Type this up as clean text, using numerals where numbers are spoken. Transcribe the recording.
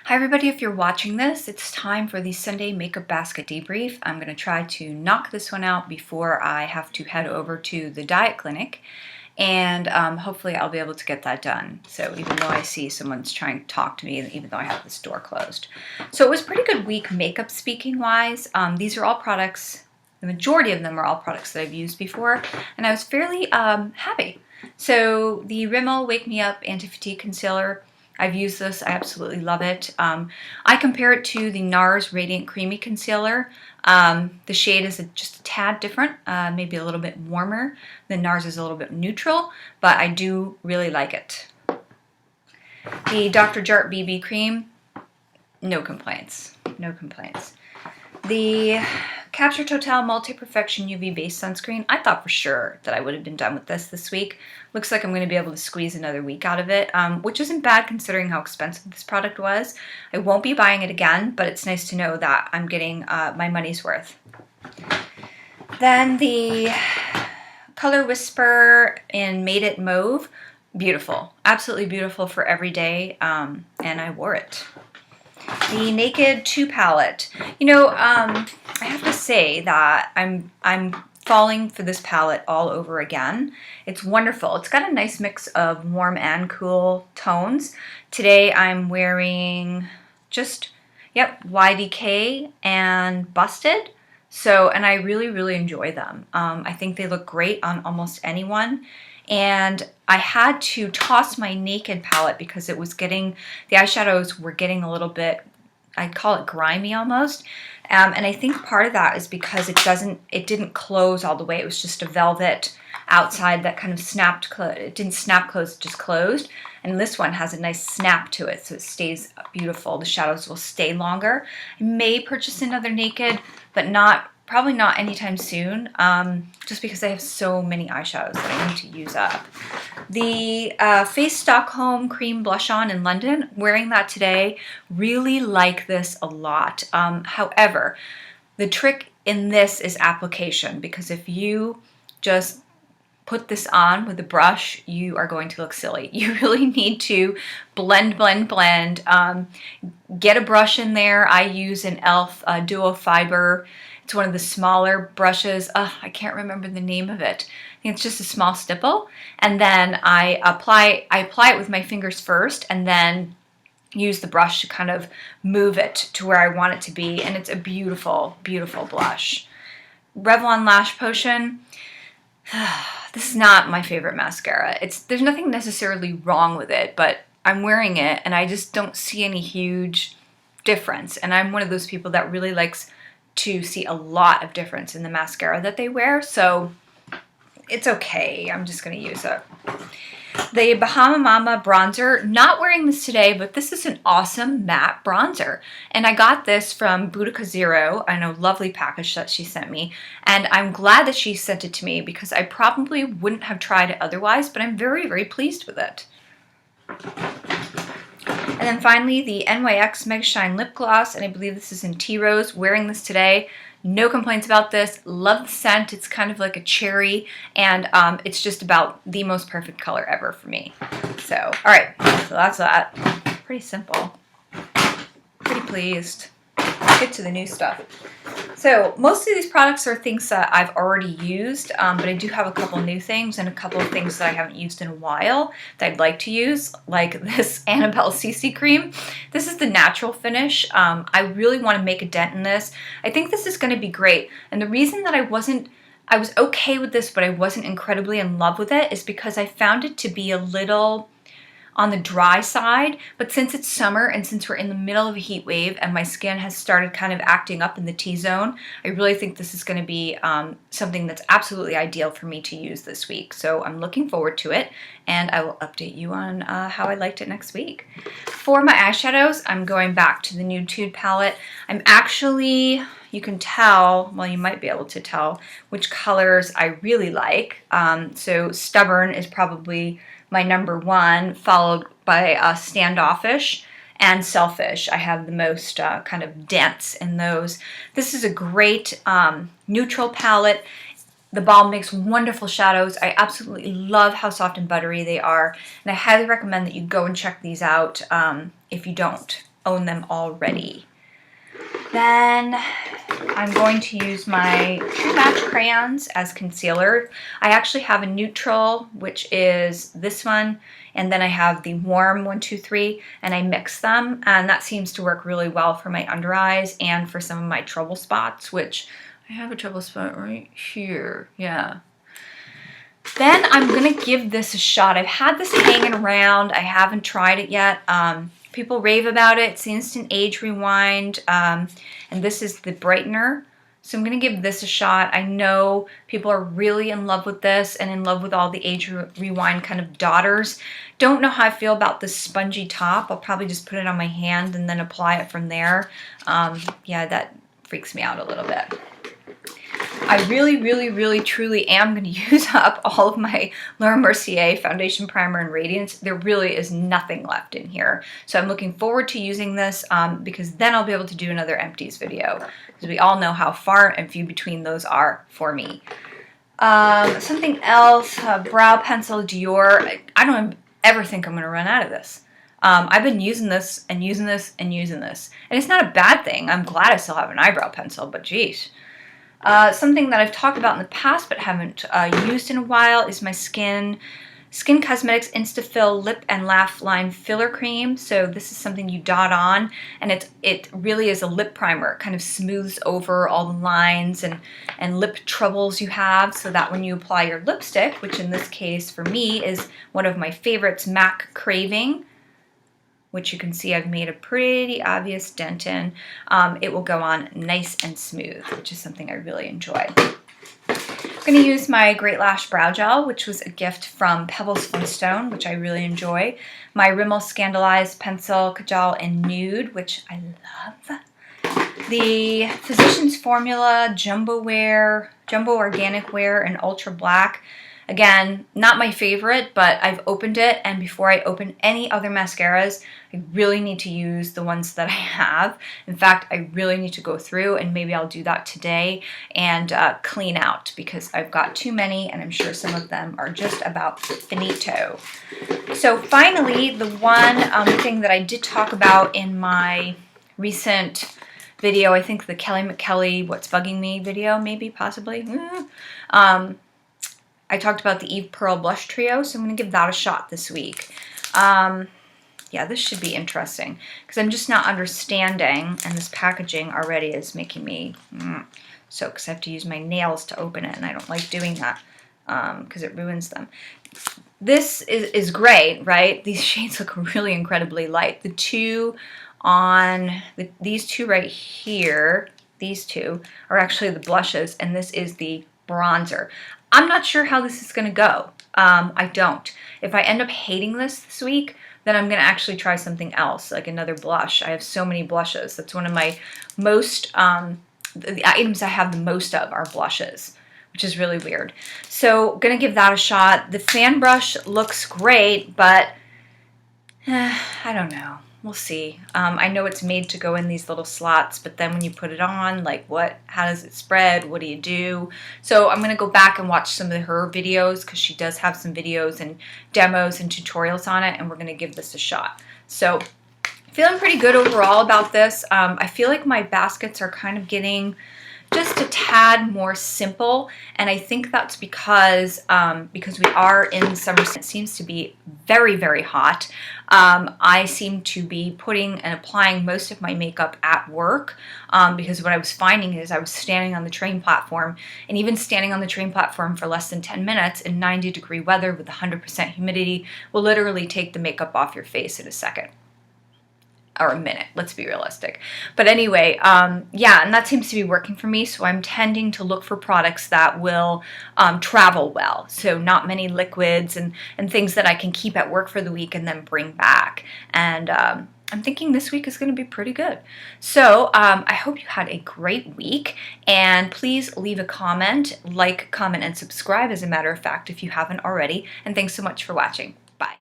Hi everybody, if you're watching this, it's time for the Sunday makeup basket debrief. I'm going to try to knock this one out before I have to head over to the diet clinic, and hopefully I'll be able to get that done. So even though I see someone's trying to talk to me, even though I have this door closed. So it was a pretty good week makeup speaking wise. These are all products, the majority of them are all products that I've used before, and I was fairly happy. So the Rimmel Wake Me Up Anti-Fatigue Concealer, I've used this. I absolutely love it. I compare it to the NARS Radiant Creamy Concealer. The shade is just a tad different, maybe a little bit warmer. The NARS is a little bit neutral, but I do really like it. The Dr. Jart BB Cream, no complaints. No complaints. The Capture Total Multi-Perfection UV Base Sunscreen, I thought for sure that I would have been done with this week. Looks like I'm going to be able to squeeze another week out of it, which isn't bad considering how expensive this product was. I won't be buying it again, but it's nice to know that I'm getting my money's worth. Then the Color Whisper in Made It Mauve, beautiful. Absolutely beautiful for every day, and I wore it. The Naked 2 palette. You know, I have to say that I'm falling for this palette all over again. It's wonderful. It's got a nice mix of warm and cool tones. Today I'm wearing just, YDK and Busted. So, and I really enjoy them. I think they look great on almost anyone. And I had to toss my Naked palette because it was getting, the eyeshadows were getting a little bit, I'd call it grimy almost. And I think part of that is because it didn't close all the way. It was just a velvet outside that kind of snapped closed. It didn't snap closed, it just closed. And this one has a nice snap to it, so it stays beautiful. The shadows will stay longer. I may purchase another Naked, but probably not anytime soon, just because I have so many eyeshadows that I need to use up. The Face Stockholm Cream Blush On in London, wearing that today, really like this a lot. However, the trick in this is application, because if you just put this on with a brush, you are going to look silly. You really need to blend. Get a brush in there. I use an e.l.f. Duo Fiber. It's one of the smaller brushes. I can't remember the name of it. I think it's just a small stipple. And then I apply it with my fingers first, and then use the brush to kind of move it to where I want it to be. And it's a beautiful, beautiful blush. Revlon Lash Potion. This is not my favorite mascara. There's nothing necessarily wrong with it, but I'm wearing it and I just don't see any huge difference. And I'm one of those people that really likes to see a lot of difference in the mascara that they wear, so it's okay. I'm just going to use it. The Bahama Mama bronzer, not wearing this today, but this is an awesome matte bronzer. And I got this from Boudica Zero, I know, lovely package that she sent me. And I'm glad that she sent it to me because I probably wouldn't have tried it otherwise, but I'm very pleased with it. And then finally, the NYX Meg Shine Lip Gloss, and I believe this is in Tea Rose. Wearing this today, no complaints about this. Love the scent. It's kind of like a cherry, and it's just about the most perfect color ever for me. So, all right, so that's that. Pretty simple. Pretty pleased. Get to the new stuff. So most of these products are things that I've already used, but I do have a couple new things and a couple of things that I haven't used in a while that I'd like to use, like this Annabelle CC Cream. This is the natural finish. I really want to make a dent in this. I think this is going to be great. And the reason that I was okay with this, but I wasn't incredibly in love with it, is because I found it to be a little on the dry side, but since it's summer and since we're in the middle of a heat wave and my skin has started kind of acting up in the T-zone, I really think this is going to be something that's absolutely ideal for me to use this week. So I'm looking forward to it, and I will update you on how I liked it next week. For my eyeshadows, I'm going back to the Nude Tude palette. I'm actually, you can tell, well, you might be able to tell which colors I really like. So Stubborn is probably my #1, followed by Standoffish and Selfish. I have the most kind of dense in those. This is a great neutral palette. TheBalm makes wonderful shadows. I absolutely love how soft and buttery they are, and I highly recommend that you go and check these out if you don't own them already. Then I'm going to use my True Match crayons as concealer. I actually have a neutral, which is this one, and then I have the warm 123, and I mix them, and that seems to work really well for my under eyes and for some of my trouble spots, which I have a trouble spot right here. Yeah. Then I'm gonna give this a shot. I've had this hanging around. I haven't tried it yet. People rave about it. It's the Instant Age Rewind, and this is the Brightener. So I'm gonna give this a shot. I know people are really in love with this and in love with all the Age Rewind kind of daughters. Don't know how I feel about this spongy top. I'll probably just put it on my hand and then apply it from there. Yeah, that freaks me out a little bit. I really, truly am going to use up all of my Laura Mercier foundation primer and radiance. There really is nothing left in here. So I'm looking forward to using this because then I'll be able to do another empties video. Because we all know how far and few between those are for me. Something else, brow pencil, Dior. I don't ever think I'm going to run out of this. I've been using this and using this and using this. And it's not a bad thing. I'm glad I still have an eyebrow pencil, but geez. Something that I've talked about in the past but haven't used in a while is my Skinn Cosmetics Instafill Lip and Laugh Line Filler Cream. So this is something you dot on, and it really is a lip primer. It kind of smooths over all the lines and lip troubles you have, so that when you apply your lipstick, which in this case for me is one of my favorites, MAC Craving, which you can see I've made a pretty obvious dent in, it will go on nice and smooth, which is something I really enjoy. I'm going to use my Great Lash Brow Gel, which was a gift from Pebbles Flintstone, which I really enjoy. My Rimmel Scandaleyes Pencil Kajal in Nude, which I love. The Physicians Formula Jumbo Organic Wear in Ultra Black. Again, not my favorite, but I've opened it, and before I open any other mascaras, I really need to use the ones that I have. In fact, I really need to go through, and maybe I'll do that today, and clean out, because I've got too many, and I'm sure some of them are just about finito. So finally, the one thing that I did talk about in my recent video, I think the Kelly McKelly What's Bugging Me video, maybe, possibly, I talked about the Eve Pearl Blush Trio, so I'm going to give that a shot this week. Yeah, this should be interesting, because I'm just not understanding, and this packaging already is making me so, because I have to use my nails to open it, and I don't like doing that, because it ruins them. This is great, right? These shades look really incredibly light. The two on, these two right here, these two are actually the blushes, and this is the bronzer. I'm not sure how this is going to go. I don't. If I end up hating this week, then I'm going to actually try something else, like another blush. I have so many blushes. That's one of my most, the items I have the most of are blushes, which is really weird. So going to give that a shot. The fan brush looks great, but I don't know. We'll see. I know it's made to go in these little slots, but then when you put it on, like how does it spread? What do you do? So I'm going to go back and watch some of her videos, because she does have some videos and demos and tutorials on it, and we're going to give this a shot. So feeling pretty good overall about this. I feel like my baskets are kind of getting just a tad more simple, and I think that's because we are in summer. It seems to be very, very hot. I seem to be putting and applying most of my makeup at work, because what I was finding is I was standing on the train platform, and even standing on the train platform for less than 10 minutes in 90-degree weather with 100% humidity will literally take the makeup off your face in a second. Or a minute, let's be realistic. But anyway, yeah, and that seems to be working for me, so I'm tending to look for products that will travel well. So not many liquids and things that I can keep at work for the week and then bring back. And I'm thinking this week is going to be pretty good. So I hope you had a great week, and please leave a comment, like, comment, and subscribe, as a matter of fact, if you haven't already. And thanks so much for watching. Bye.